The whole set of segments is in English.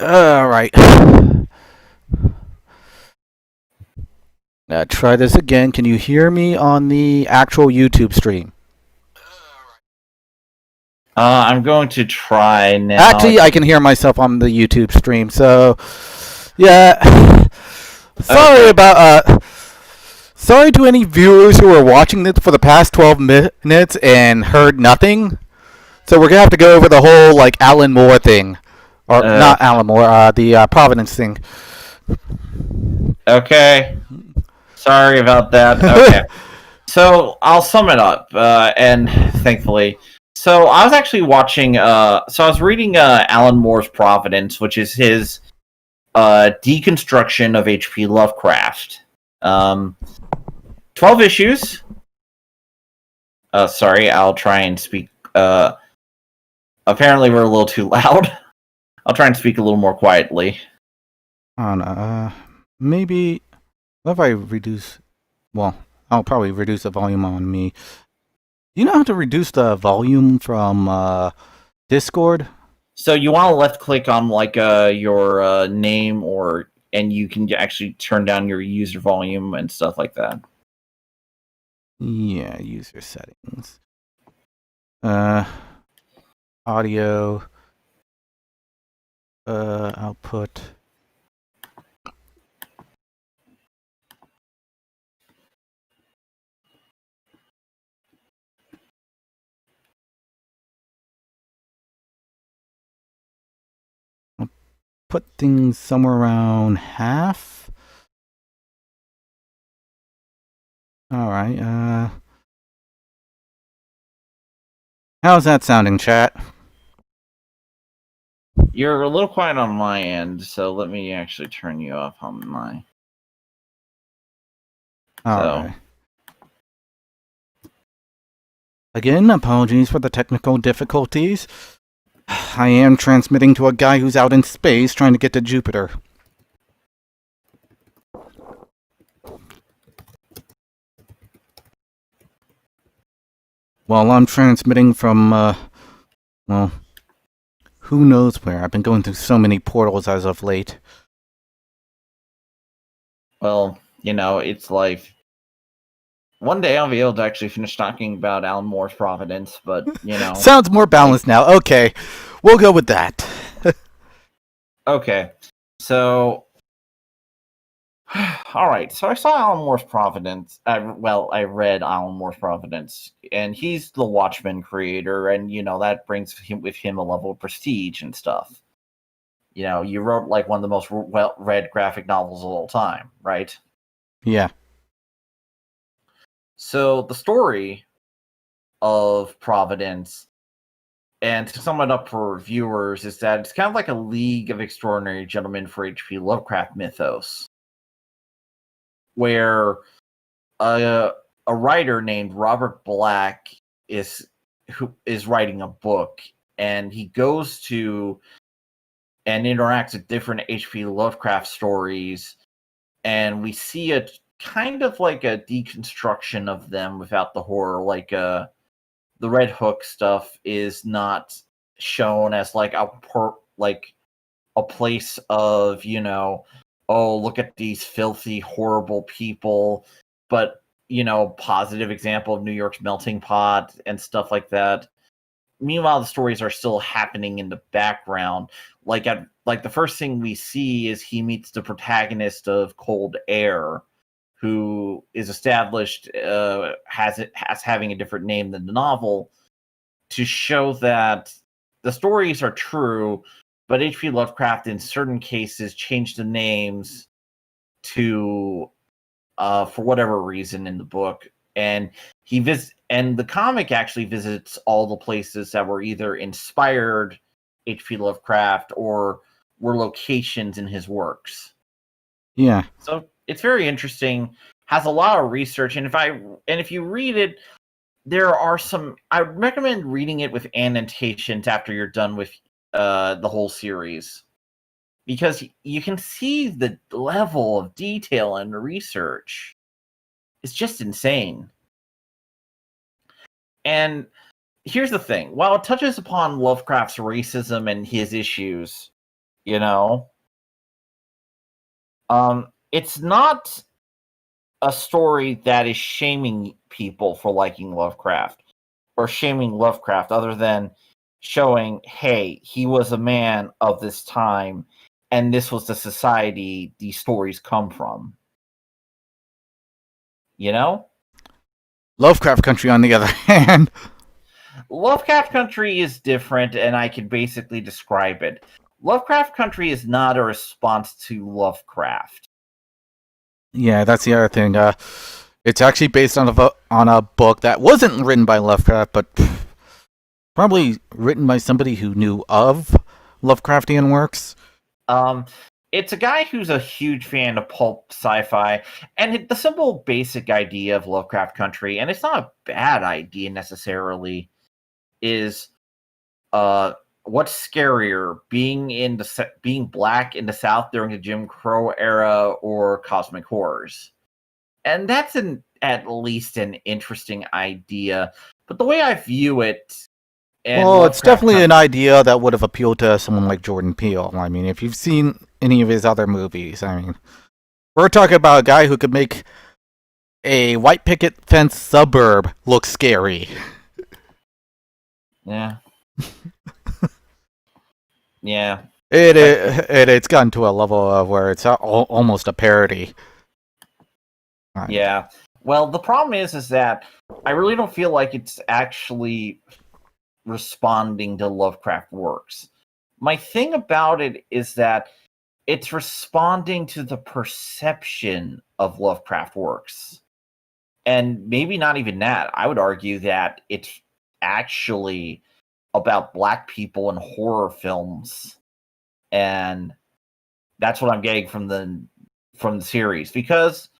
All right. Try this again. Can you hear me on the actual YouTube stream? I'm going to try now. Actually, I can hear myself on the YouTube stream. So, yeah. Sorry about Sorry to any viewers who are watching this for the past 12 minutes and heard nothing. So we're gonna have to go over the whole like Alan Moore thing, or not Alan Moore, the Providence thing. Okay. Sorry about that. Okay. So I'll sum it up, and thankfully. So I was actually watching, I was reading Alan Moore's Providence, which is his deconstruction of H.P. Lovecraft. 12 issues. Sorry, I'll try and speak. Apparently we're a little too loud. I'll try and speak a little more quietly. Maybe if I reduce, well, I'll probably reduce the volume on me. You know how to reduce the volume from Discord? So you want to left click on like your name, and you can actually turn down your user volume and stuff like that. Yeah, user settings. Audio. Output. I'll put things somewhere around half. All right. How's that sounding, chat? You're a little quiet on my end, so let me actually turn you off on my. All right. Again, apologies for the technical difficulties. I am transmitting to a guy who's out in space trying to get to Jupiter. Well, I'm transmitting from, well, who knows where. I've been going through so many portals as of late. Well, it's life. One day I'll be able to actually finish talking about Alan Moore's Providence, but, Sounds more balanced now. Okay, we'll go with that. Okay, so... Alright, so I saw Alan Moore's Providence. I read Alan Moore's Providence, and he's the Watchmen creator, and, that brings with him a level of prestige and stuff. You wrote, like, one of the most read graphic novels of all time, right? Yeah. So, the story of Providence, and to sum it up for viewers, is that it's kind of like a League of Extraordinary Gentlemen for H.P. Lovecraft mythos, where a writer named Robert Black is writing a book, and he goes to and interacts with different H.P. Lovecraft stories, and we see a kind of like a deconstruction of them without the horror. Like the Red Hook stuff is not shown as like a place of, oh, look at these filthy, horrible people, but, positive example of New York's melting pot and stuff like that. Meanwhile, the stories are still happening in the background. Like the first thing we see is he meets the protagonist of Cold Air, who is established as having a different name than the novel, to show that the stories are true, but H.P. Lovecraft in certain cases changed the names to for whatever reason in the book, and and the comic actually visits all the places that were either inspired H.P. Lovecraft or were locations in his works. Yeah. So it's very interesting, has a lot of research, and if you read it, there are some. I recommend reading it with annotations after you're done with the whole series, because you can see the level of detail and research. It's just insane. And here's the thing: while it touches upon Lovecraft's racism and his issues, You know, it's not a story that is shaming people for liking Lovecraft or shaming Lovecraft, other than showing, hey, he was a man of this time, and this was the society these stories come from. You know? Lovecraft Country, on the other hand. Lovecraft Country is different, and I can basically describe it. Lovecraft Country is not a response to Lovecraft. Yeah, that's the other thing. It's actually based on a book that wasn't written by Lovecraft, but probably written by somebody who knew of Lovecraftian works. It's a guy who's a huge fan of pulp sci-fi, and the simple basic idea of Lovecraft Country, and it's not a bad idea necessarily, is what's scarier, being black in the South during the Jim Crow era or cosmic horrors? And that's at least an interesting idea. But the way I view it, well, it's definitely an idea that would have appealed to someone like Jordan Peele. I mean, if you've seen any of his other movies, I mean, we're talking about a guy who could make a white picket fence suburb look scary. Yeah. Yeah. It's gotten to a level of where it's almost a parody. Yeah. Well, the problem is that I really don't feel like it's actually responding to Lovecraft works. My thing about it is that it's responding to the perception of Lovecraft works. And maybe not even that. I would argue that it's actually about black people in horror films. And that's what I'm getting from the series. Because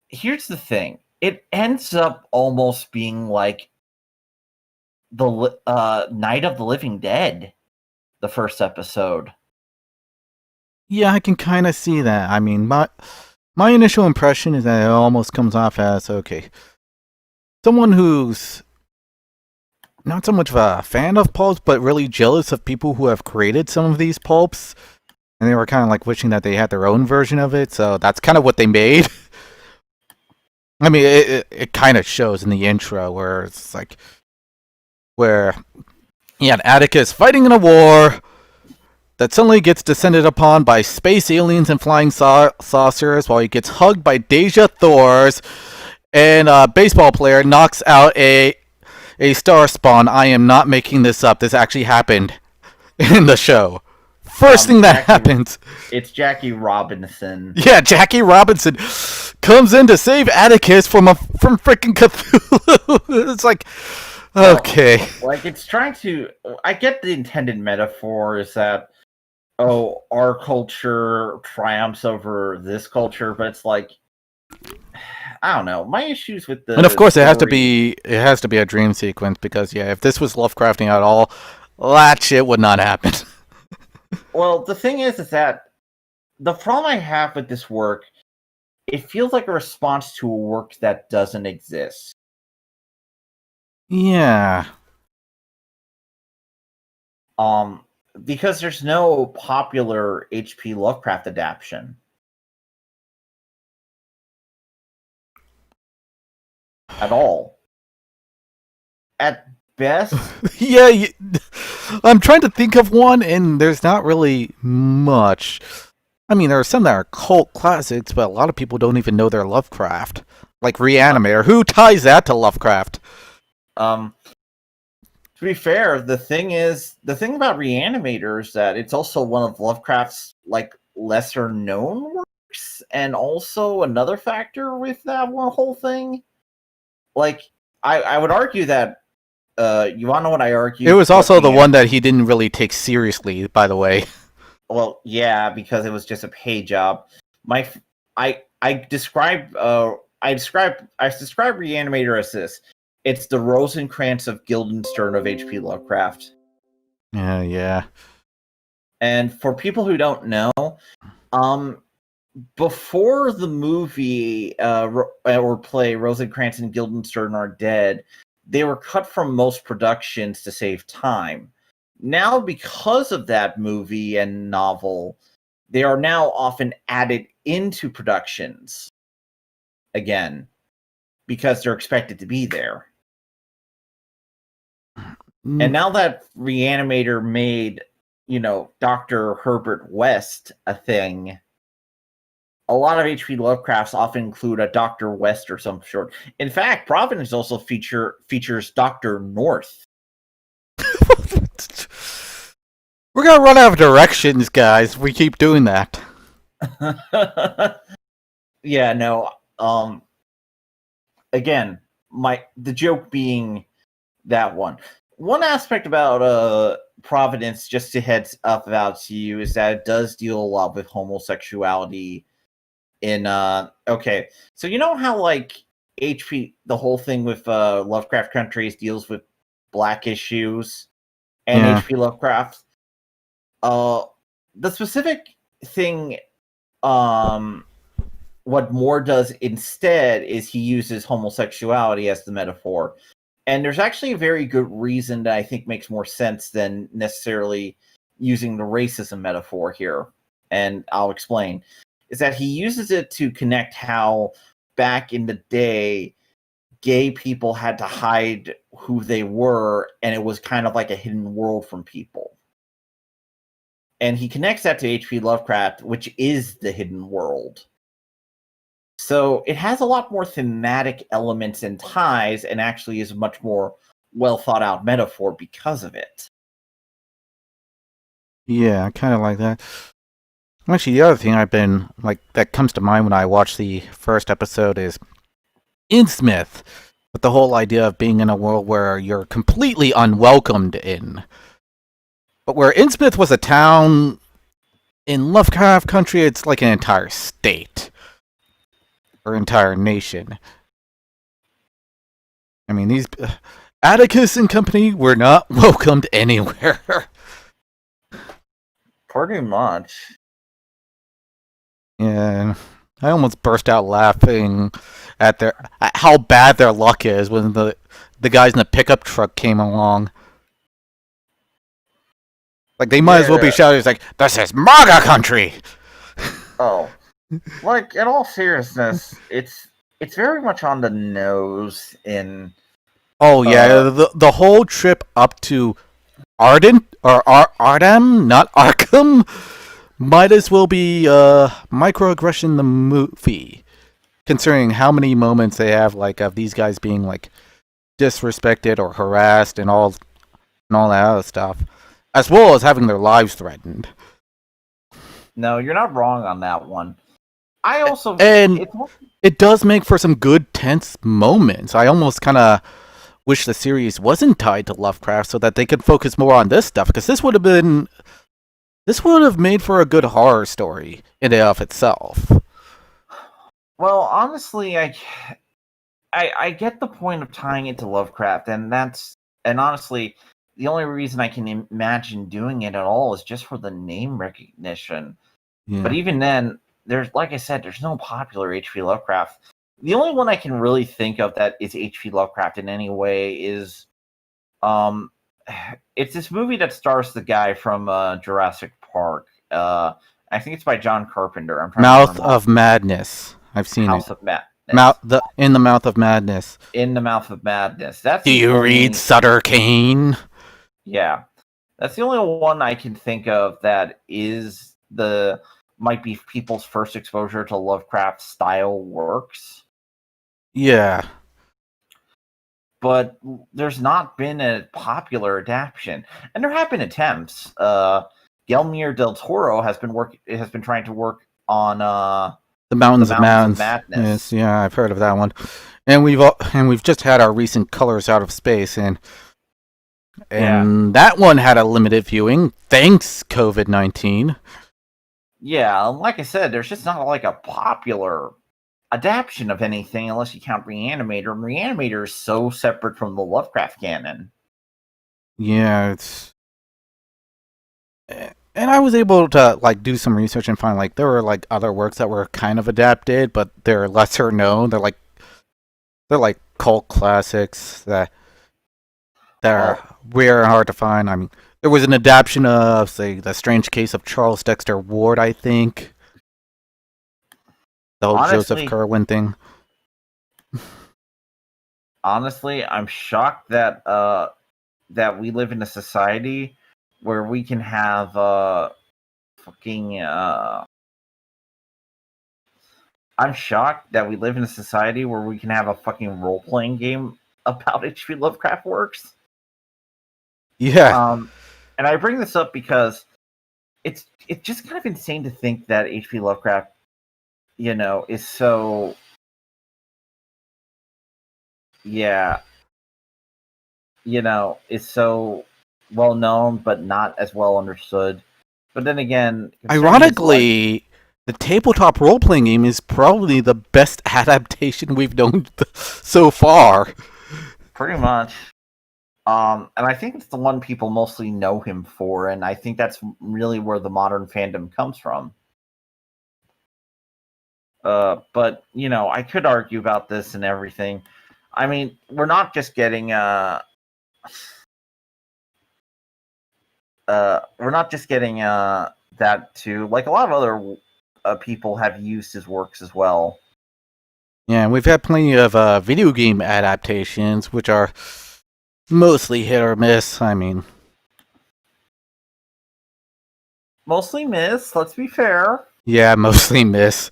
here's the thing. It ends up almost being like the Night of the Living Dead, the first episode. Yeah, I can kind of see that. I mean, my initial impression is that it almost comes off as, okay, someone who's not so much of a fan of pulps, but really jealous of people who have created some of these pulps, and they were kind of like wishing that they had their own version of it, so that's kind of what they made. I mean, it kind of shows in the intro where it's like, where you had Atticus fighting in a war that suddenly gets descended upon by space aliens and flying saucers, while he gets hugged by Deja Thors, and a baseball player knocks out a star spawn. I am not making this up. This actually happened in the show. First thing that happens. It's Jackie Robinson. Yeah, Jackie Robinson comes in to save Atticus from freaking Cthulhu. It's like, okay. Like, it's trying to... I get the intended metaphor is that, oh, our culture triumphs over this culture, but it's like, I don't know. My issues with the... And of course, it has to be a dream sequence, because, yeah, if this was Lovecrafting at all, that shit would not happen. Well, the thing is that the problem I have with this work, it feels like a response to a work that doesn't exist. Yeah. Because there's no popular H.P. Lovecraft adaptation. At all. At best. Yeah, I'm trying to think of one, and there's not really much. I mean, there are some that are cult classics, but a lot of people don't even know they're Lovecraft. Like Reanimator. Who ties that to Lovecraft? To be fair, the thing about Reanimator is that it's also one of Lovecraft's like lesser known works, and also another factor with that whole thing. Like, I would argue that you want to know what I argue? It was also the one that he didn't really take seriously, by the way. Well, yeah, because it was just a pay job. I describe Reanimator as this. It's the Rosencrantz of Guildenstern of H.P. Lovecraft. Yeah. And for people who don't know, before the movie or play Rosencrantz and Guildenstern Are Dead, they were cut from most productions to save time. Now, because of that movie and novel, they are now often added into productions again because they're expected to be there. And now that Reanimator made, Dr. Herbert West a thing, a lot of H.P. Lovecrafts often include a Dr. West or some sort. In fact, Providence also features Dr. North. We're gonna run out of directions, guys, if we keep doing that. Yeah, no. Again, the joke being that one aspect about Providence, just to heads up about to you, is that it does deal a lot with homosexuality. Okay, so you know how HP, the whole thing with Lovecraft Countries deals with black issues and Yeah. HP Lovecraft. The specific thing, what Moore does instead is he uses homosexuality as the metaphor. And there's actually a very good reason that I think makes more sense than necessarily using the racism metaphor here. And I'll explain. Is that he uses it to connect how back in the day, gay people had to hide who they were, and it was kind of like a hidden world from people. And he connects that to H.P. Lovecraft, which is the hidden world. So it has a lot more thematic elements and ties, and actually is a much more well thought out metaphor because of it. Yeah, I kind of like that. Actually, the other thing that comes to mind when I watch the first episode is Innsmouth, with the whole idea of being in a world where you're completely unwelcomed in. But where Innsmouth was a town, in Lovecraft Country, it's like an entire state. Or entire nation. I mean, these Atticus and company were not welcomed anywhere. Pretty much. Yeah, I almost burst out laughing at how bad their luck is when the guys in the pickup truck came along. Like, they might as well be shouting, like, "This is MAGA country!" Oh. Like, in all seriousness, it's very much on the nose in... Oh, yeah, the whole trip up to Arden, or Ardham, not Arkham, might as well be Microaggression the movie, considering how many moments they have, of these guys being, disrespected or harassed and all that other stuff, as well as having their lives threatened. No, you're not wrong on that one. I also... And it does make for some good tense moments. I almost kind of wish the series wasn't tied to Lovecraft so that they could focus more on this stuff, because this would have made for a good horror story in and of itself. Well, honestly, I get the point of tying it to Lovecraft, and honestly, the only reason I can imagine doing it at all is just for the name recognition. Yeah. But even then, like I said, there's no popular H.P. Lovecraft. The only one I can really think of that is H.P. Lovecraft in any way is, it's this movie that stars the guy from Jurassic Park. I think it's by John Carpenter. I'm trying Mouth of Madness. I've seen House it. of Madness. In the Mouth of Madness. In the Mouth of Madness. Do you read Sutter Kane? Yeah, that's the only one I can think of that might be people's first exposure to Lovecraft style works. Yeah. But there's not been a popular adaptation. And there have been attempts. Guillermo del Toro has been trying to work on The Mountains of Madness. Yes, yeah, I've heard of that one. And we've just had our recent Colors Out of Space, and that one had a limited viewing, thanks COVID-19. Yeah, like I said, there's just not a popular adaptation of anything unless you count Reanimator. And Reanimator is so separate from the Lovecraft canon. Yeah, it's... And I was able to do some research and find there were other works that were kind of adapted, but they're lesser known. They're cult classics that are rare and hard to find. I mean, There was an adaptation of, say, The Strange Case of Charles Dexter Ward, I think. The whole Joseph Honestly, Kerwin thing. honestly, I'm shocked that that we live in a society where we can have fucking I'm shocked that we live in a society where we can have a fucking role playing game about H.P. Lovecraft works. Yeah. And I bring this up because it's just kind of insane to think that H.P. Lovecraft, is so is so well known but not as well understood. But then again, Ironically, the tabletop role playing game is probably the best adaptation we've known so far. pretty much. And I think it's the one people mostly know him for, and I think that's really where the modern fandom comes from. But I could argue about this and everything. I mean, we're not just getting that too. Like a lot of other people have used his works as well. Yeah, and we've had plenty of video game adaptations, which are mostly hit or miss. I mean, Mostly miss, let's be fair. yeah, mostly miss.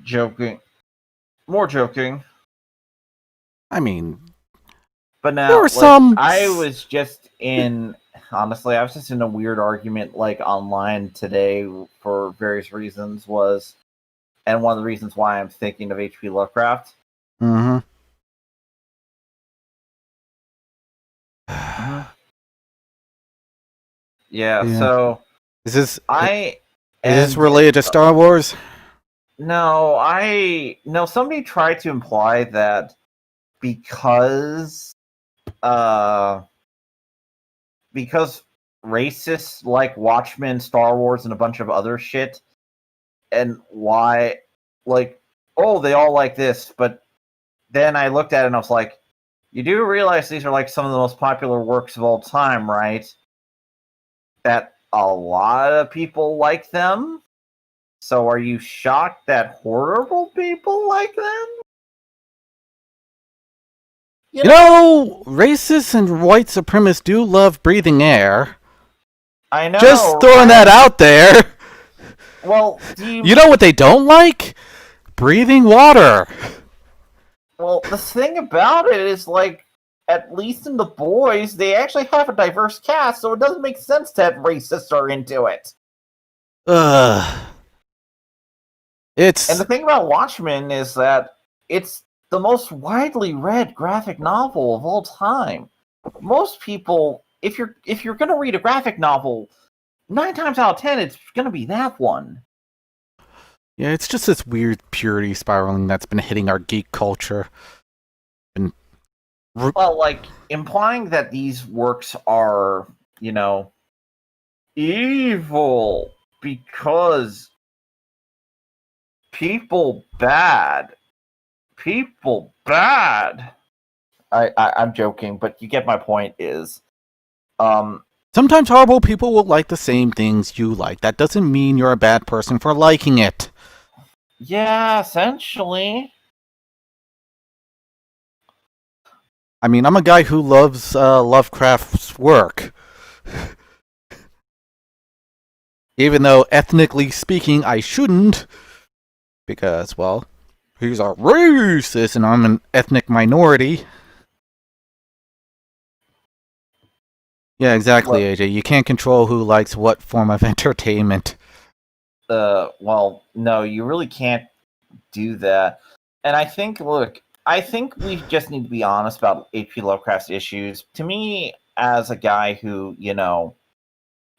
Joking. More joking. I mean, But now, there were some. honestly, I was just in a weird argument, like, online today for various reasons, and one of the reasons why I'm thinking of H.P. Lovecraft. Mm-hmm. Yeah, so Is this I is this related to Star Wars? No, somebody tried to imply that because racists like Watchmen, Star Wars, and a bunch of other shit, and why, like, oh, they all like this, but then I looked at it and I was like, you do realize these are like some of the most popular works of all time, right? That a lot of people like them? So are you shocked that horrible people like them? You know, racists and white supremacists do love breathing air. I know. Just throwing that out there. Well, you know what they don't like? Breathing water. Well, the thing about it is, like, at least in The Boys, they actually have a diverse cast, so it doesn't make sense that racists are into it. And the thing about Watchmen is that it's the most widely read graphic novel of all time. Most people, if you're gonna read a graphic novel, 9 times out of 10, it's gonna be that one. Yeah, it's just this weird purity spiraling that's been hitting our geek culture. Well, like, implying that these works are, evil because people bad. I'm joking, but you get my point. Sometimes horrible people will like the same things you like. That doesn't mean you're a bad person for liking it. Yeah, essentially. I mean, I'm a guy who loves Lovecraft's work. Even though, ethnically speaking, I shouldn't. Because, well, he's a racist and I'm an ethnic minority. Yeah, exactly, AJ. You can't control who likes what form of entertainment. Well, no, you really can't do that. And I think we just need to be honest about H.P. Lovecraft's issues. To me, as a guy who,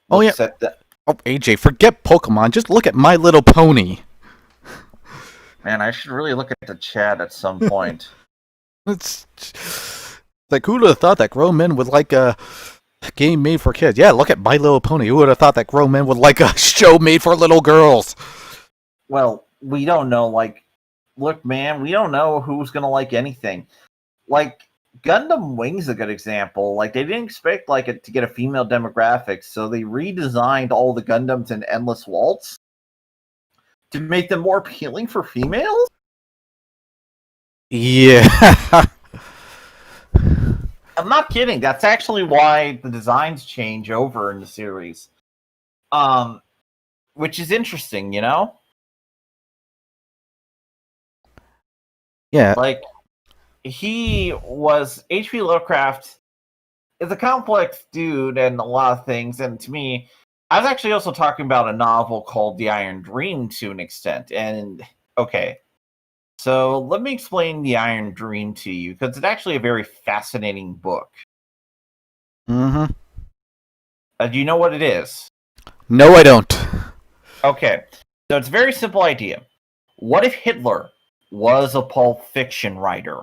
looks at the... Oh, AJ, forget Pokemon. Just look at My Little Pony. Man, I should really look at the chat at some point. It's like, who would have thought that grown men would like a game made for kids? Yeah, look at My Little Pony. Who would have thought that grown men would like a show made for little girls? Well, we don't know. Like, look, man, we don't know who's going to like anything. like Gundam Wing's a good example. Like they didn't expect it to get a female demographic, so they redesigned all the Gundams in Endless Waltz to make them more appealing for females. Yeah. I'm not kidding. That's actually why the designs change over in the series. Which is interesting, you know? Yeah. Like, H.P. Lovecraft is a complex dude and a lot of things, and to me, I was actually also talking about a novel called The Iron Dream to an extent, and, okay. So, let me explain The Iron Dream to you, because it's actually a very fascinating book. Mm-hmm. Do you know what it is? No, I don't. Okay, so it's a very simple idea. What if Hitler was a Pulp Fiction writer?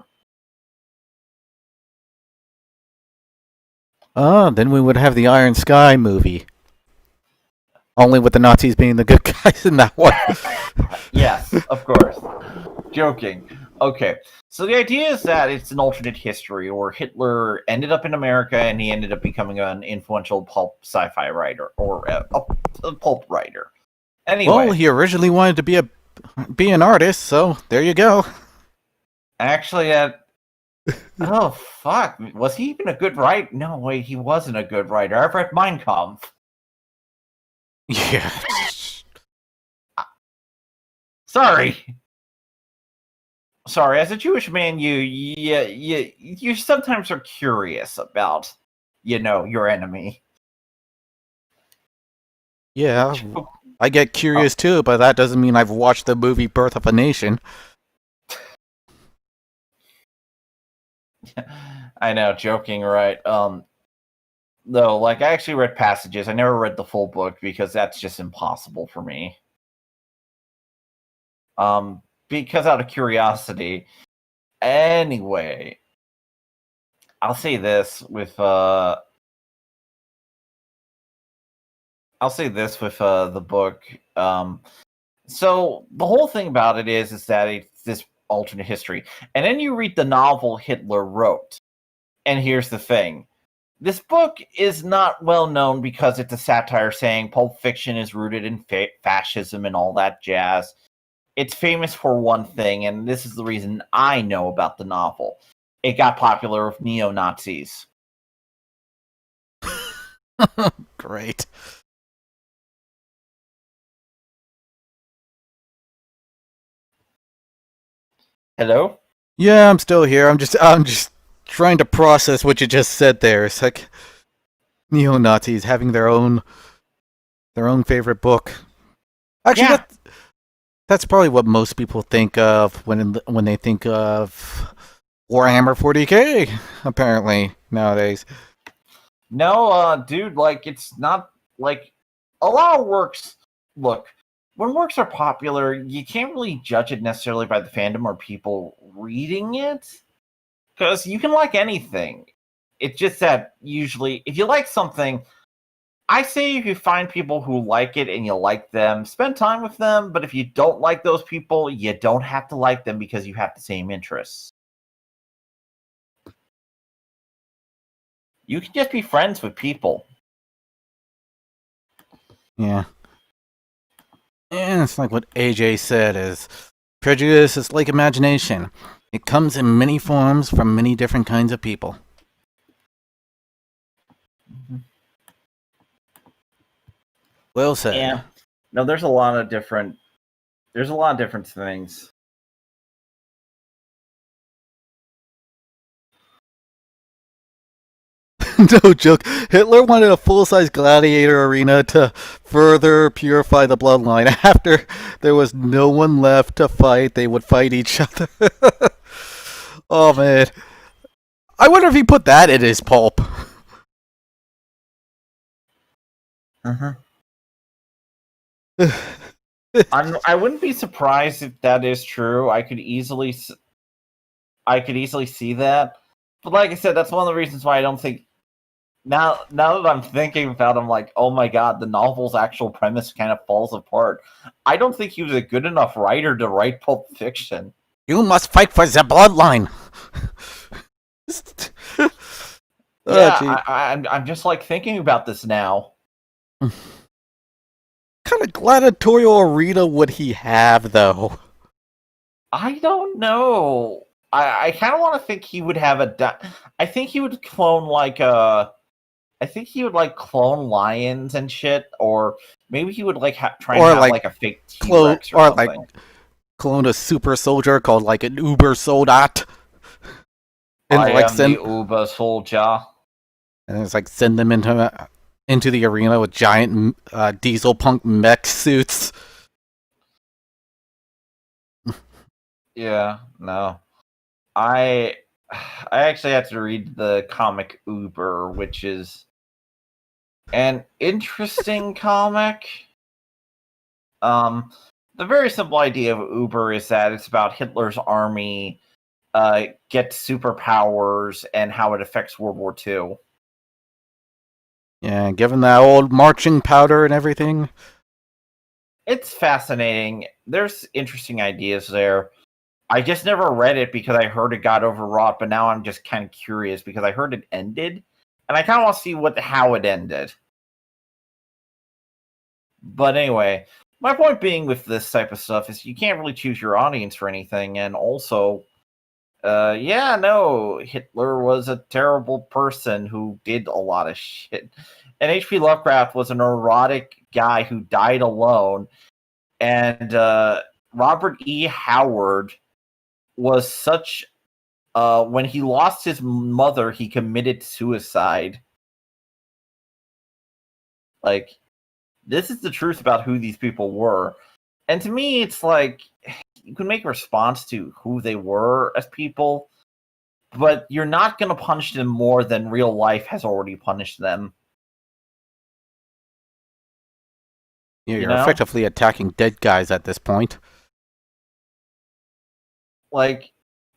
Then we would have the Iron Sky movie. Only with the Nazis being the good guys in that one. Yes, of course. Joking. Okay, so the idea is that it's an alternate history, or Hitler ended up in America and he ended up becoming an influential pulp sci-fi writer, or a pulp writer. Anyway. Well, he originally wanted to be an artist, so there you go. Actually, oh, fuck. Was he even a good writer? No, wait, he wasn't a good writer. I've read Mein Kampf. Yeah. Sorry, as a Jewish man, you sometimes are curious about, your enemy. Yeah, I get curious too, but that doesn't mean I've watched the movie Birth of a Nation. I know, joking, right? Though, I actually read passages. I never read the full book because that's just impossible for me. Because out of curiosity. Anyway, I'll say this with the book. So the whole thing about it is that it's this alternate history, and then you read the novel Hitler wrote. And here's the thing: this book is not well known because it's a satire saying Pulp Fiction is rooted in fascism and all that jazz. It's famous for one thing, and this is the reason I know about the novel. It got popular with neo-Nazis. Great. Hello? Yeah, I'm still here. I'm just trying to process what you just said there. It's like neo-Nazis having their own favorite book. Actually, Yeah. that's probably what most people think of when they think of Warhammer 40K, apparently, nowadays. No, dude, it's not, a lot of works, look, when works are popular, you can't really judge it necessarily by the fandom or people reading it, because you can like anything. It's just that, usually, if you like something, I say if you find people who like it and you like them, spend time with them, but if you don't like those people, you don't have to like them because you have the same interests. You can just be friends with people. Yeah. And it's like what AJ said is, prejudice is like imagination. It comes in many forms from many different kinds of people. Mm-hmm. Well said. Yeah. No, there's a lot of different things. No joke. Hitler wanted a full-size gladiator arena to further purify the bloodline. After there was no one left to fight, they would fight each other. Oh, man. I wonder if he put that in his pulp. Uh-huh. I wouldn't be surprised if that is true. I could easily see that. But like I said, that's one of the reasons why I don't think... Now that I'm thinking about it, I'm like, oh my god, the novel's actual premise kind of falls apart. I don't think he was a good enough writer to write Pulp Fiction. You must fight for the bloodline. Oh, Yeah, gee. I'm just like thinking about this now. What kind of gladiatorial arena would he have, though? I don't know. I kind of want to think he would have I think he would clone like I think he would like clone lions and shit, or maybe he would like try and Or have like like a fake T clone, Rex or or like something. clone a super soldier called like an Uber Soldat, and I like am the send Uber soldier. and it's like send them into the arena with giant diesel punk mech suits. Yeah, no. I I actually had to read the comic Uber, which is an interesting comic. Um, the very simple idea of Uber is that it's about Hitler's army gets superpowers and how it affects World War II. Yeah, given that old marching powder and everything. It's fascinating. There's interesting ideas there. I just never read it because I heard it got overwrought, but now I'm just kind of curious because I heard it ended, and I kind of want to see how it ended. But anyway, my point being with this type of stuff is you can't really choose your audience for anything, and also, yeah, no, Hitler was a terrible person who did a lot of shit. And H.P. Lovecraft was a neurotic guy who died alone, and Robert E. Howard was such when he lost his mother, he committed suicide. Like, this is the truth about who these people were. And to me, it's like you can make a response to who they were as people, but you're not going to punish them more than real life has already punished them. Yeah, You you're know? effectively attacking dead guys at this point. Like,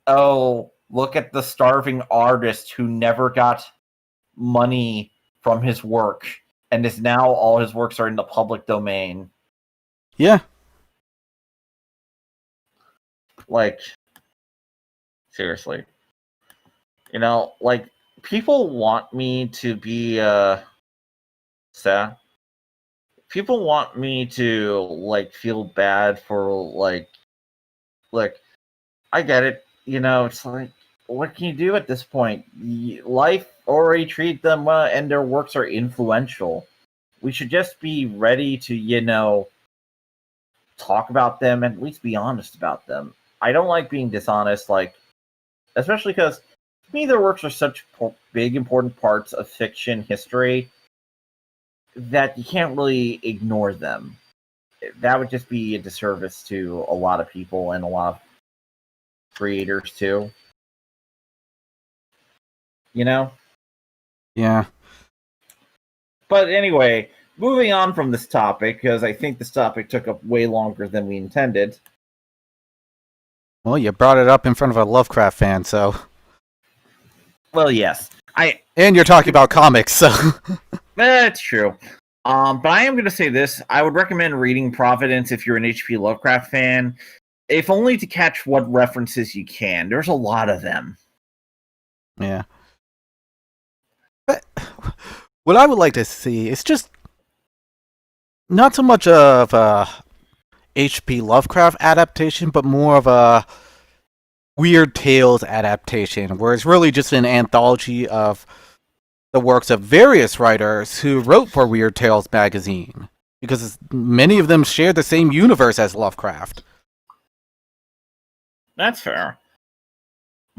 oh, look at the starving artist who never got money from his work and is now all his works are in the public domain. Yeah. Like, seriously. You know, like, people want me to be sad. People want me to like feel bad for like I get it. You know, it's like what can you do at this point? Life already treated them and their works are influential. We should just be ready to, talk about them and at least be honest about them. I don't like being dishonest, like especially because to me their works are such big important parts of fiction history that you can't really ignore them. That would just be a disservice to a lot of people and a lot of creators too. You know? Yeah. But anyway, moving on from this topic, because I think this topic took up way longer than we intended. Well, you brought it up in front of a Lovecraft fan, so. Well, yes. And you're talking about comics, so. That's true. But I am going to say this. I would recommend reading Providence if you're an H.P. Lovecraft fan, if only to catch what references you can. There's a lot of them. Yeah. But what I would like to see is just not so much of a H.P. Lovecraft adaptation, but more of a Weird Tales adaptation, where it's really just an anthology of the works of various writers who wrote for Weird Tales magazine, because many of them share the same universe as Lovecraft. That's fair.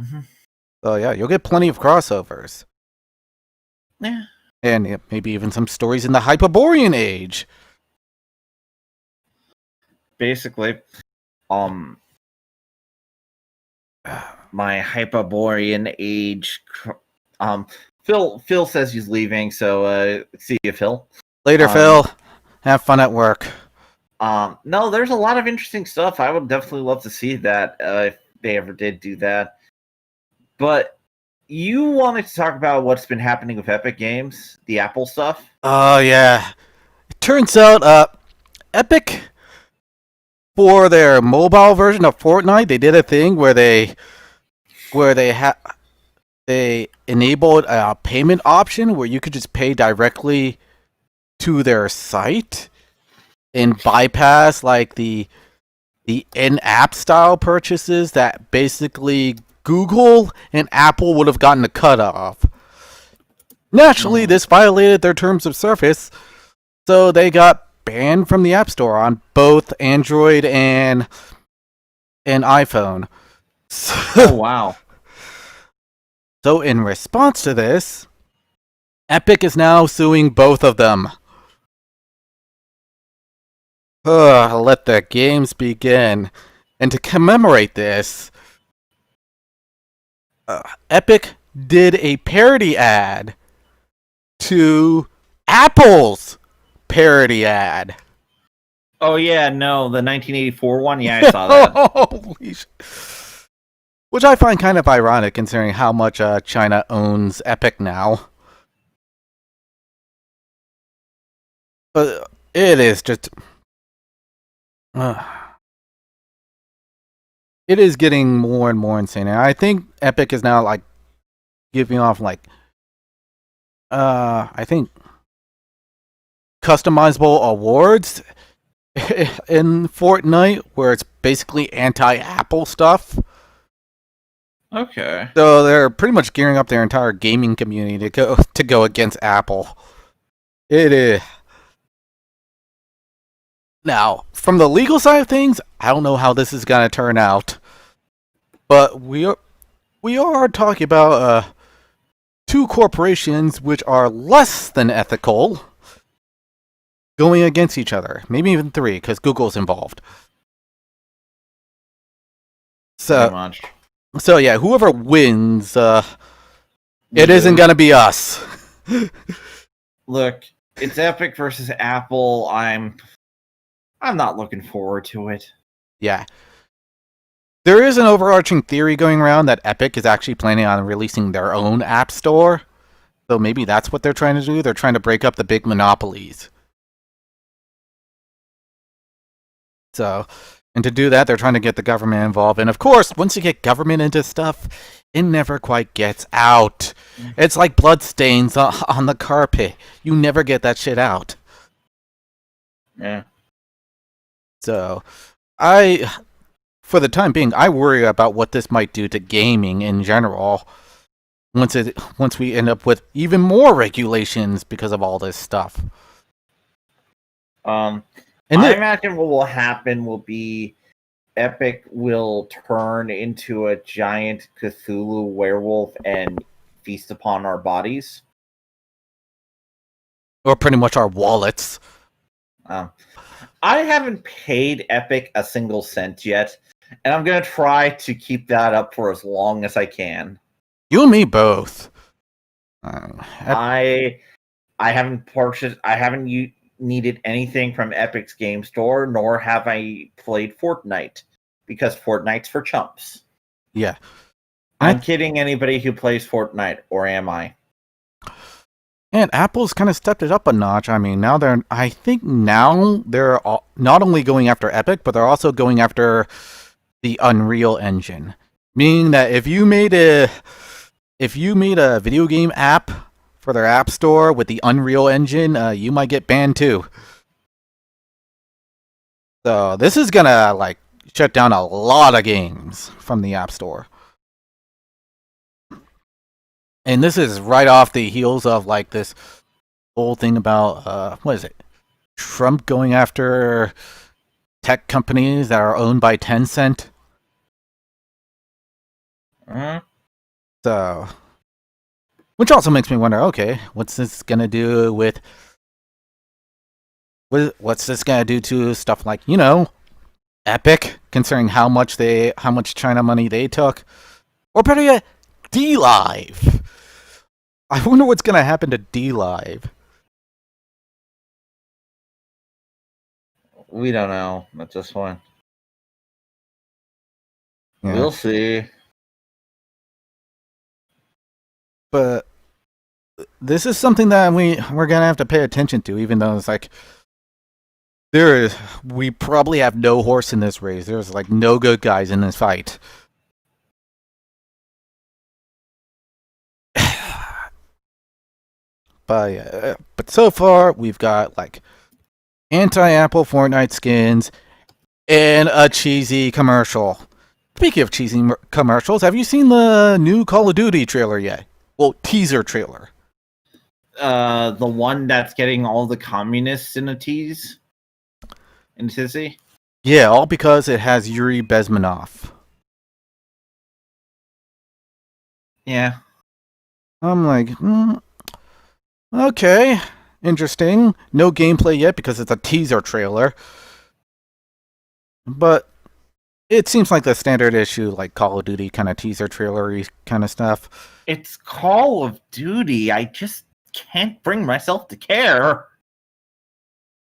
Mm-hmm. So yeah, you'll get plenty of crossovers. Yeah. And maybe even some stories in the Hyperborean age. Basically, my Hyperborean age. Phil says he's leaving, so see you, Phil. Later, Phil. Have fun at work. No, there's a lot of interesting stuff. I would definitely love to see that if they ever did do that. But you wanted to talk about what's been happening with Epic Games, the Apple stuff? Oh, yeah. It turns out, Epic, for their mobile version of Fortnite, they did a thing where they they enabled a payment option where you could just pay directly to their site and bypass like the in-app style purchases that basically Google and Apple would have gotten a cut off. Naturally, this violated their terms of service, so they got banned from the App Store on both Android and iPhone. Oh wow. So in response to this, Epic is now suing both of them. Let the games begin. And to commemorate this, Epic did a parody ad to Apple's parody ad. Oh yeah, no, the 1984 one. Yeah, I saw that. Holy which I find kind of ironic considering how much China owns Epic now. But it is just... it is getting more and more insane. And I think Epic is now like giving off like I think customizable awards in Fortnite where it's basically anti-Apple stuff. Okay. So they're pretty much gearing up their entire gaming community to go against Apple. It is. Now, from the legal side of things, I don't know how this is going to turn out. But we are talking about two corporations which are less than ethical going against each other. Maybe even three, because Google's involved. So yeah, whoever wins, it isn't gonna be us. Look, it's Epic versus Apple. I'm not looking forward to it. Yeah. There is an overarching theory going around that Epic is actually planning on releasing their own app store. So maybe that's what they're trying to do. They're trying to break up the big monopolies. So, and to do that, they're trying to get the government involved. And of course, once you get government into stuff, it never quite gets out. It's like blood stains on the carpet. You never get that shit out. Yeah. So, for the time being, I worry about what this might do to gaming in general. Once we end up with even more regulations because of all this stuff. I imagine what will happen will be Epic will turn into a giant Cthulhu werewolf and feast upon our bodies. Or pretty much our wallets. I haven't paid Epic a single cent yet, and I'm going to try to keep that up for as long as I can. You and me both. I haven't purchased... I haven't needed anything from Epic's game store, nor have I played Fortnite, because Fortnite's for chumps. Yeah. I'm kidding anybody who plays Fortnite, or am I? And Apple's kind of stepped it up a notch. I mean, now they're not only going after Epic, but they're also going after the Unreal Engine. Meaning that if you made a video game app for their app store with the Unreal Engine, you might get banned too. So this is gonna like shut down a lot of games from the App Store. And this is right off the heels of like this whole thing about what is it? Trump going after tech companies that are owned by Tencent. So, which also makes me wonder, okay, what's this gonna do with what's this gonna do to stuff like, Epic, considering how much China money they took? Or better yet, D-Live. I wonder what's gonna happen to D-Live. We don't know at this point. Yeah. We'll see. But this is something that we're gonna have to pay attention to, even though it's like we probably have no horse in this race. There's like no good guys in this fight. but so far we've got like anti-Apple Fortnite skins and a cheesy commercial. Speaking of cheesy commercials, have you seen the new Call of Duty trailer yet? Well, teaser trailer. The one that's getting all the communists in a tease? In a tizzy? Yeah, all because it has Yuri Bezmenov. Yeah. I'm like, okay, interesting. No gameplay yet because it's a teaser trailer. But it seems like the standard issue, like Call of Duty kind of teaser trailery kind of stuff. It's Call of Duty. I just can't bring myself to care.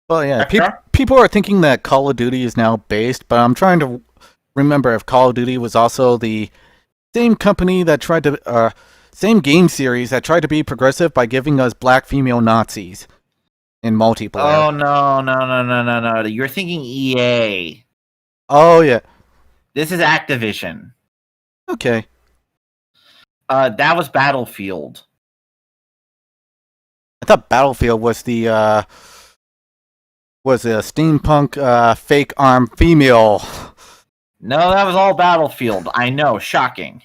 Well, yeah, people are thinking that Call of Duty is now based, but I'm trying to remember if Call of Duty was also the same company that tried to, same game series that tried to be progressive by giving us black female Nazis in multiplayer. Oh, no. You're thinking EA. Oh, yeah. This is Activision. Okay. That was Battlefield. I thought Battlefield was the, was a steampunk, fake arm female. No, that was all Battlefield. I know, shocking.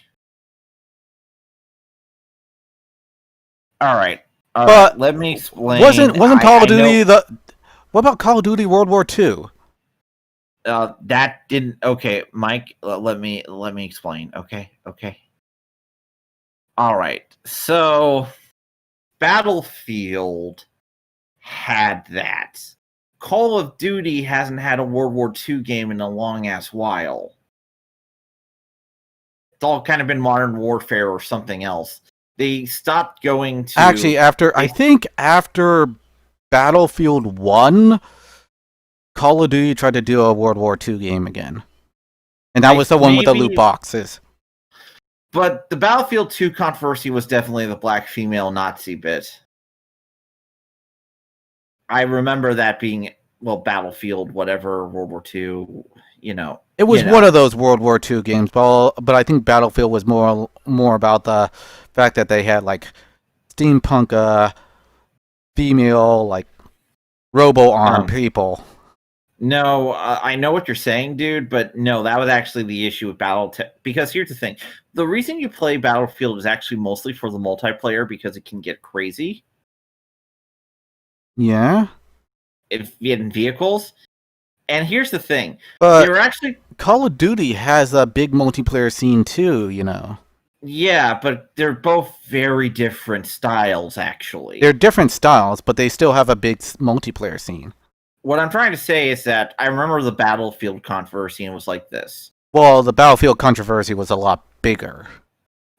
All right. But let me explain. Wasn't Call of Duty the? What about Call of Duty World War II? That didn't. Okay, Mike. Let me explain. Okay. All right. So, Battlefield had that. Call of Duty hasn't had a World War II game in a long ass while. It's all kind of been Modern Warfare or something else. They stopped going to... Actually, I think after Battlefield 1, Call of Duty tried to do a World War II game again. And that was the one with the loot boxes. But the Battlefield 2 controversy was definitely the black female Nazi bit. I remember that being, well, Battlefield, whatever, World War II, you know. It was one of those World War II games, but I think Battlefield was more about the fact that they had, like, steampunk, female, like, robo-armed people. No, I know what you're saying, dude, but no, that was actually the issue with because here's the thing. The reason you play Battlefield is actually mostly for the multiplayer because it can get crazy. Yeah? If in vehicles. And here's the thing. But they were actually... Call of Duty has a big multiplayer scene too, you know. Yeah, but they're both very different styles, actually. They're different styles, but they still have a big multiplayer scene. What I'm trying to say is that I remember the Battlefield controversy and it was like this. Well, the Battlefield controversy was a lot bigger.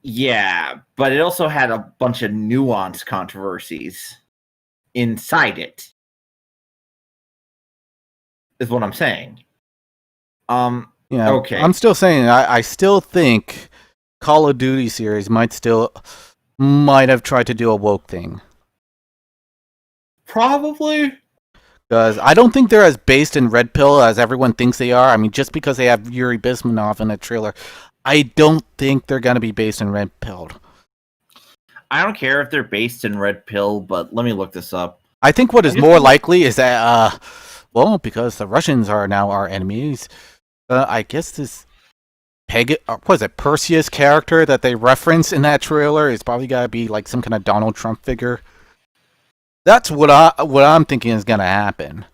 Yeah, but it also had a bunch of nuanced controversies inside it. Is what I'm saying. Yeah, okay. I'm still saying I still think Call of Duty series might have tried to do a woke thing. Probably. Because I don't think they're as based in Red Pill as everyone thinks they are. I mean, just because they have Yuri Bezmenov in a trailer, I don't think they're going to be based in Red Pill. I don't care if they're based in Red Pill, but let me look this up. I think what is more likely is that, well, because the Russians are now our enemies, I guess this Perseus character that they reference in that trailer is probably got to be like some kind of Donald Trump figure. That's what I'm thinking is gonna happen.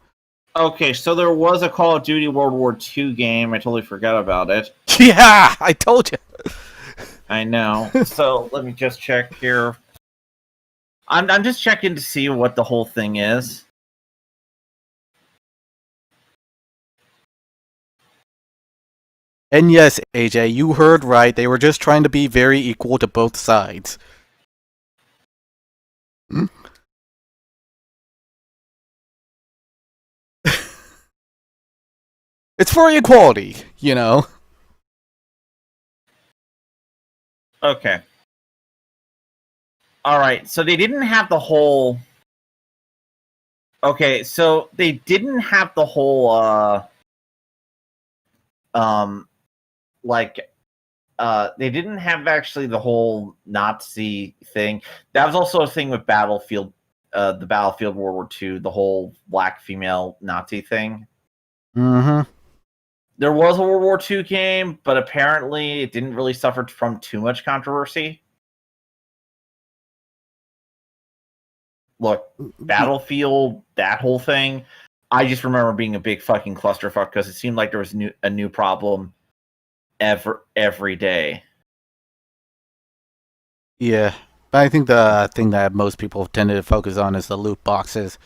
Okay, so there was a Call of Duty World War II game. I totally forgot about it. Yeah, I told you. I know. So let me just check here. I'm just checking to see what the whole thing is. And yes, AJ, you heard right. They were just trying to be very equal to both sides. It's for equality, you know. Okay. All right. So they didn't have the whole. Okay, so they didn't have the whole. They didn't have actually the whole Nazi thing. That was also a thing with Battlefield the Battlefield World War II, the whole black female Nazi thing. Mm-hmm. There was a World War II game, but apparently it didn't really suffer from too much controversy. Look, Battlefield, that whole thing, I just remember being a big fucking clusterfuck because it seemed like there was a new problem every day. Yeah, but I think the thing that most people tended to focus on is the loot boxes.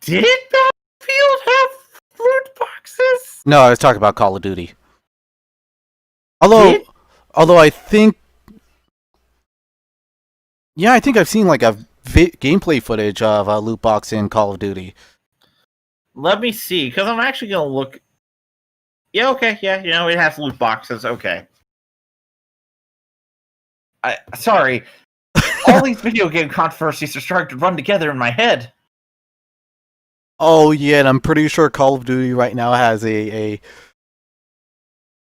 Did Battlefield have loot boxes? No, I was talking about Call of Duty. Although I think, yeah, I think I've seen like a gameplay footage of a loot box in Call of Duty. Let me see, because I'm actually gonna look. Yeah, okay, yeah, it has loot boxes. Okay. Sorry, all these video game controversies are starting to run together in my head. Oh yeah, and I'm pretty sure Call of Duty right now has a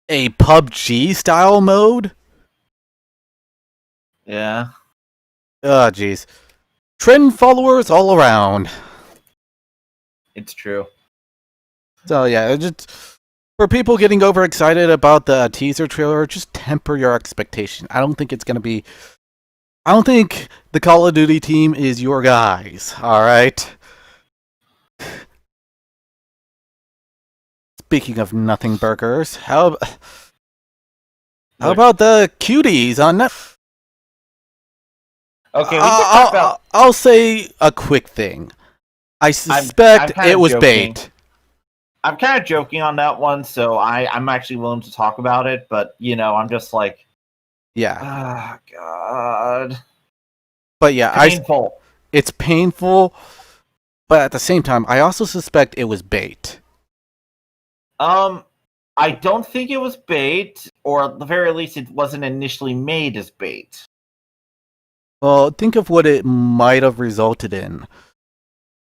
PUBG style mode. Yeah. Oh jeez, trend followers all around. It's true. So yeah, just for people getting overexcited about the teaser trailer, just temper your expectation. I don't think the Call of Duty team is your guys. All right. Speaking of nothing burgers, how about the cuties on Netflix? Okay, we can talk about. I'll say a quick thing. I suspect I'm it was joking. bait. I'm kind of joking on that one, so I'm actually willing to talk about it, but, I'm just like, yeah. oh, God. But yeah, Painful. It's painful, but at the same time, I also suspect it was bait. I don't think it was bait, or at the very least, it wasn't initially made as bait. Well, think of what it might have resulted in.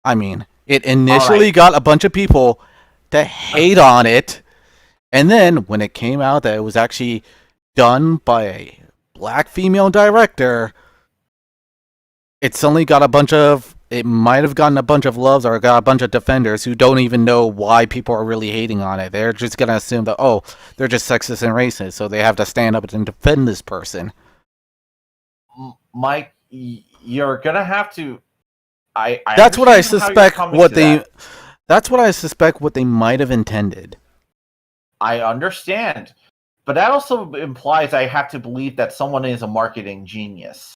I mean, it initially got a bunch of people to hate on it, and then when it came out that it was actually done by a black female director, it suddenly got it might have gotten a bunch of loves or got a bunch of defenders who don't even know why people are really hating on it. They're just going to assume that, oh, they're just sexist and racist, so they have to stand up and defend this person. Mike, you're going to have to... That's what I suspect That's what I suspect what they might have intended. I understand. But that also implies I have to believe that someone is a marketing genius.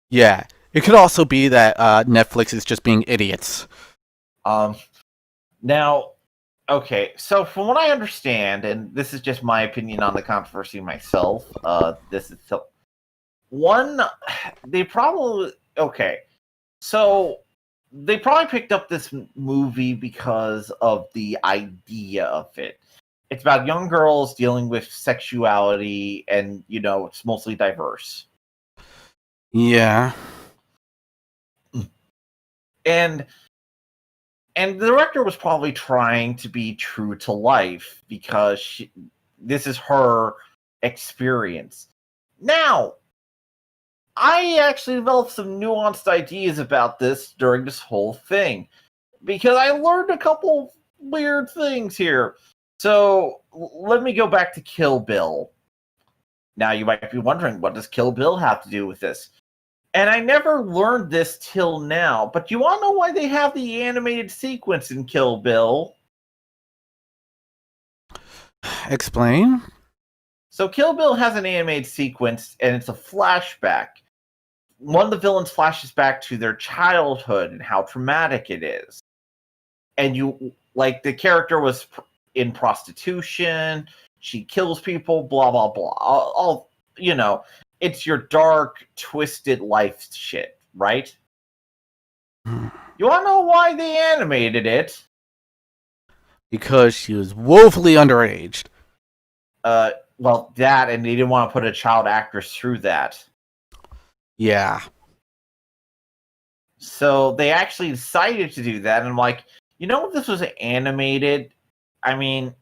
Yeah. It could also be that Netflix is just being idiots. Now, okay, so from what I understand, and this is just my opinion on the controversy myself, they probably picked up this movie because of the idea of it. It's about young girls dealing with sexuality, and it's mostly diverse. Yeah. And the director was probably trying to be true to life because this is her experience. Now, I actually developed some nuanced ideas about this during this whole thing because I learned a couple weird things here. So let me go back to Kill Bill. Now you might be wondering, what does Kill Bill have to do with this? And I never learned this till now, but you want to know why they have the animated sequence in Kill Bill? Explain. So Kill Bill has an animated sequence, and it's a flashback. One of the villains flashes back to their childhood and how traumatic it is. And the character was in prostitution, she kills people, blah, blah, blah. All it's your dark, twisted life shit, right? You want to know why they animated it? Because she was woefully underaged. Well, that, and they didn't want to put a child actress through that. Yeah. So they actually decided to do that, and I'm like, if this was animated, I mean,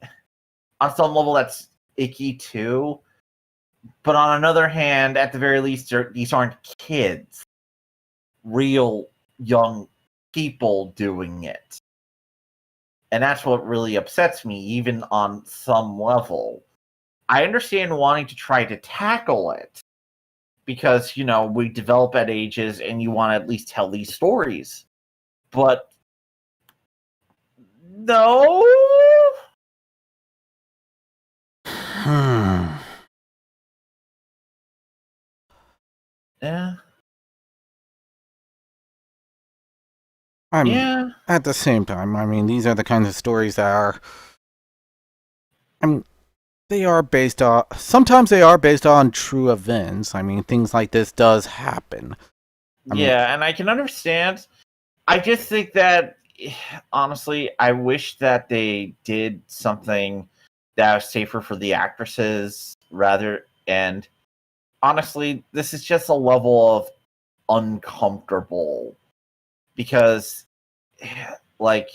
on some level that's icky too. But on another hand, at the very least, these aren't kids, real young people doing it. And that's what really upsets me, even on some level. I understand wanting to try to tackle it because, we develop at ages and you want to at least tell these stories. But no. Yeah. Yeah. At the same time, I mean, these are the kinds of stories that are. I mean, they are based on. Sometimes they are based on true events. I mean, things like this does happen. And I can understand. I just think that, honestly, I wish that they did something that was safer for the actresses rather. And honestly, this is just a level of uncomfortable because, like,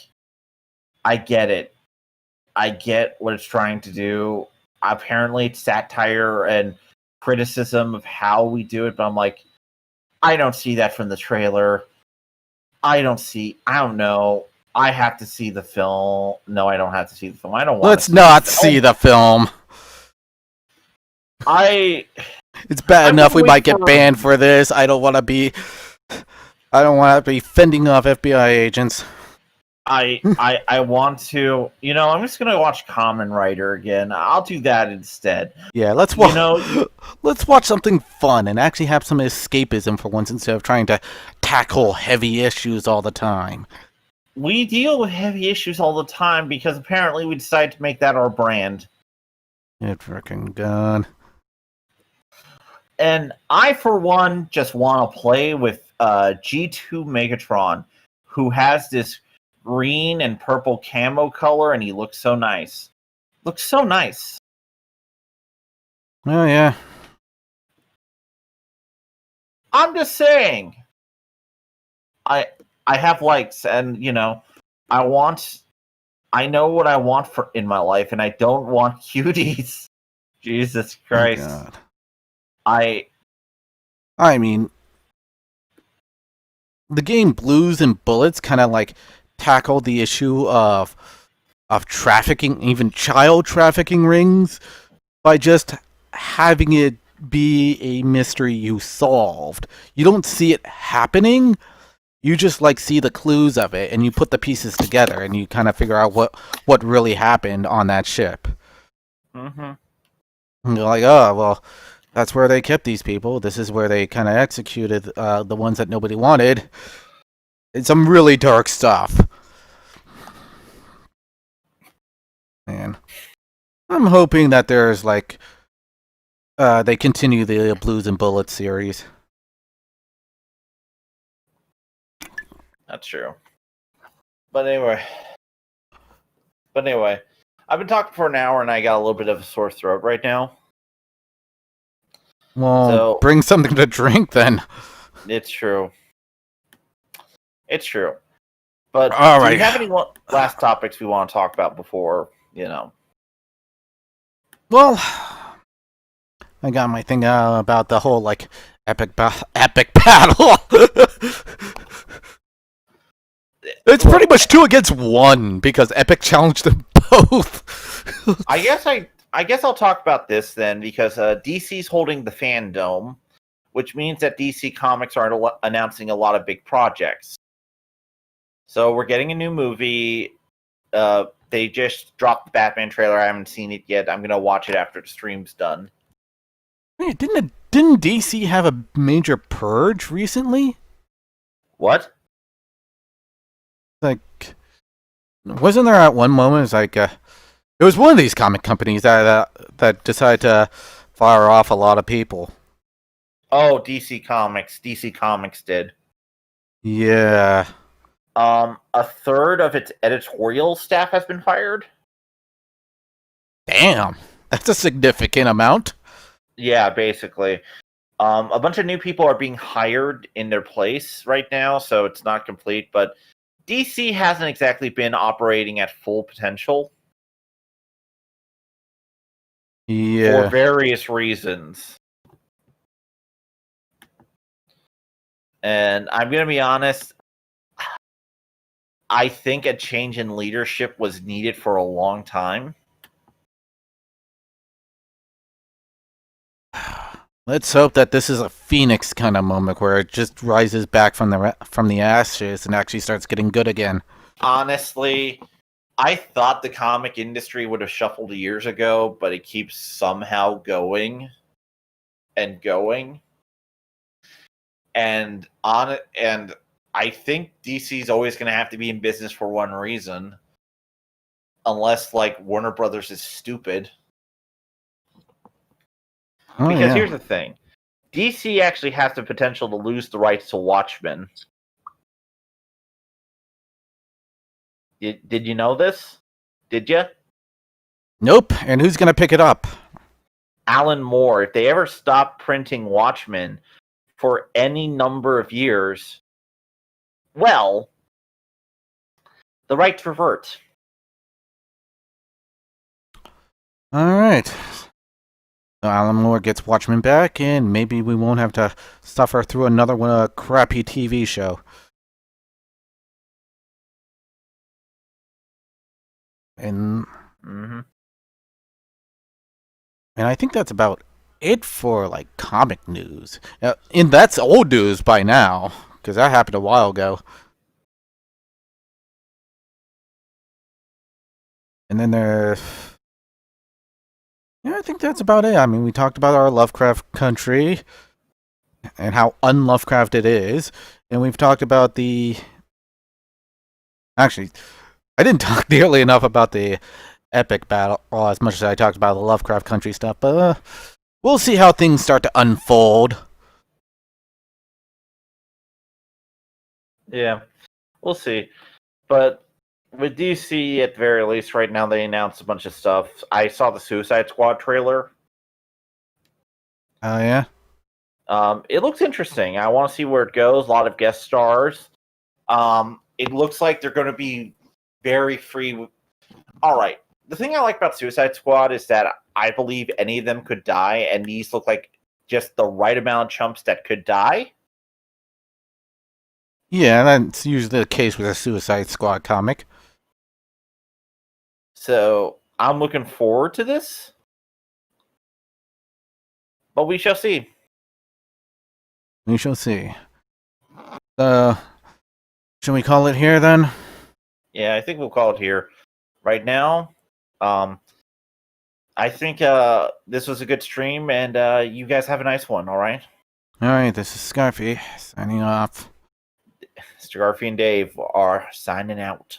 I get it. I get what it's trying to do. Apparently, it's satire and criticism of how we do it, but I'm like, I don't see that from the trailer. I don't know. I have to see the film. No, I don't have to see the film. I don't want Let's to not see the film. It's bad enough we might get banned for this. I don't want to be fending off FBI agents. I want to. I'm just gonna watch Kamen Rider again. I'll do that instead. Yeah, let's watch something fun and actually have some escapism for once instead of trying to tackle heavy issues all the time. We deal with heavy issues all the time because apparently we decided to make that our brand. It frickin' gone. And I, for one, just want to play with G2 Megatron, who has this green and purple camo color, and he looks so nice. Looks so nice. Oh, yeah. I'm just saying. I have likes, and, I know what I want in my life, and I don't want cuties. Jesus Christ. Oh, God. I mean, the game Blues and Bullets kind of like tackle the issue of trafficking, even child trafficking rings, by just having it be a mystery you solved. You don't see it happening. You just like see the clues of it, and you put the pieces together, and you kind of figure out what really happened on that ship. Mm-hmm. And you're like, oh well. That's where they kept these people. This is where they kind of executed the ones that nobody wanted. It's some really dark stuff. Man. I'm hoping that there's like... they continue the Blues and Bullets series. That's true. But anyway, I've been talking for an hour and I got a little bit of a sore throat right now. Well, so, bring something to drink then. It's true. But all right. Do you have any last topics we want to talk about before, Well, I got my thing about the whole, like, epic battle. It's pretty much 2 against 1 because Epic challenged them both. I guess I'll talk about this then because DC's holding the Fandom, which means that DC Comics are announcing a lot of big projects. So we're getting a new movie. They just dropped the Batman trailer. I haven't seen it yet. I'm gonna watch it after the stream's done. Wait, didn't DC have a major purge recently? What? Like, wasn't there at one moment? It's like it was one of these comic companies that decided to fire off a lot of people. Oh, DC Comics. DC Comics did. Yeah. A third of its editorial staff has been fired. Damn, that's a significant amount. Yeah, basically. A bunch of new people are being hired in their place right now, so it's not complete, but DC hasn't exactly been operating at full potential. Yeah. various reasons. And I'm going to be honest, I think a change in leadership was needed for a long time. Let's hope that this is a phoenix kind of moment where it just rises back from the ashes and actually starts getting good again. Honestly, I thought the comic industry would have shuffled years ago, but it keeps somehow going and going. And I think DC is always going to have to be in business for one reason, unless like Warner Brothers is stupid. Oh, Because yeah. here's the thing. DC actually has the potential to lose the rights to Watchmen. Did you know this? Did you? Nope. And who's gonna pick it up? Alan Moore. If they ever stop printing Watchmen for any number of years, well, the rights revert. All right. So Alan Moore gets Watchmen back, and maybe we won't have to suffer through another one, a crappy TV show. And Mm-hmm. and I think that's about it for like comic news. And that's old news by now, because that happened a while ago. And then yeah, I think that's about it. I mean, we talked about our Lovecraft country and how unlovecraft it is, and we've talked about the. Actually, I didn't talk nearly enough about the epic battle, well, as much as I talked about the Lovecraft country stuff, but we'll see how things start to unfold. Yeah, we'll see. But with DC, at the very least, right now they announced a bunch of stuff. I saw the Suicide Squad trailer. Oh, yeah? It looks interesting. I want to see where it goes. A lot of guest stars. It looks like they're going to be very free. All right. The thing I like about Suicide Squad is that I believe any of them could die, and these look like just the right amount of chumps that could die. Yeah, that's usually the case with a Suicide Squad comic. So I'm looking forward to this. But we shall see. We shall see. Should we call it here then? Yeah, I think we'll call it here. Right now, I think this was a good stream, and you guys have a nice one, all right? Alright, this is Scarfy, signing off. Mr. Garfy and Dave are signing out.